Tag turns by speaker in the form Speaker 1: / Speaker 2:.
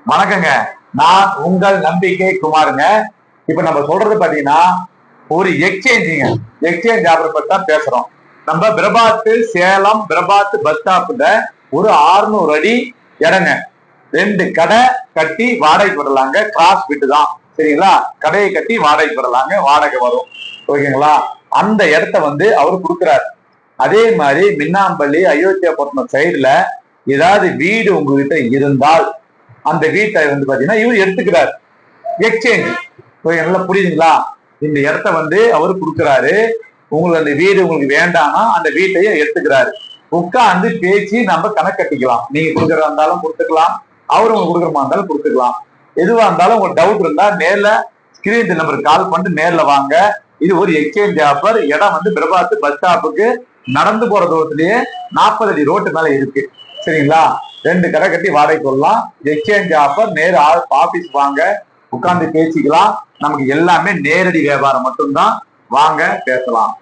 Speaker 1: வணக்கங்க. நான் உங்கள் நம்பிக்கை குமாருங்க. இப்ப நம்ம சொல்றது பாத்தீங்கன்னா ஒரு எக்ஸ்சேஞ்சுங்க. எக்ஸ்சேஞ்ச் ஆஃபர் பத்தி தான் பேசுறோம். நம்ம பிரபாத் சேலம் பிரபாத் பஸ் ஸ்டாப்ல ஒரு 600 அடி இடங்க. 2 கடை கட்டி வாடகைக்கு விடலாங்க. கிராஸ் வீட்டு தான், சரிங்களா? கடையை கட்டி வாடகைக்கு விடலாங்க, வாடகை வரும், ஓகேங்களா? அந்த இடத்த வந்து அவரு கொடுக்குறாரு. அதே மாதிரி மின்னாம்பள்ளி அயோத்தியாபட்டினம் சைடுல ஏதாவது வீடு உங்ககிட்ட இருந்தால் அந்த வீட்டை வந்து பாத்தீங்கன்னா இவர் எடுத்துக்கிறாரு. எக்ஸ்சேஞ்ச், நல்லா புரியுதுங்களா? இந்த இடத்த வந்து அவரு கொடுக்குறாரு. உங்களுக்கு அந்த வீடு உங்களுக்கு வேண்டாம்னா அந்த வீட்டையும் எடுத்துக்கிறாரு. உட்காந்து பேசி நம்ம கணக்கு கட்டிக்கலாம். நீங்க கொடுக்குறதா இருந்தாலும் கொடுத்துக்கலாம், அவரு உங்களுக்கு கொடுக்குறமா இருந்தாலும் கொடுத்துக்கலாம். எதுவா இருந்தாலும் உங்களுக்கு டவுட் இருந்தா நேர்ல ஸ்கிரீன் நம்பருக்கு கால் பண்ணிட்டு நேர்ல வாங்க. இது ஒரு எக்ஸ்சேஞ்ச் ஆஃபர். இடம் வந்து பிரபாத் பஸ் ஸ்டாப்புக்கு நடந்து போற தூரத்திலேயே 40 அடி ரோட்டு மேல இருக்கு, சரிங்களா? 2 கடை கட்டி வாடகை கொள்ளலாம். Exchange offer. நேரு ஆபீஸ் வாங்க, உட்கார்ந்து பேசிக்கலாம். நமக்கு எல்லாமே நேரடி வியாபாரம் மட்டும்தான். வாங்க பேசலாம்.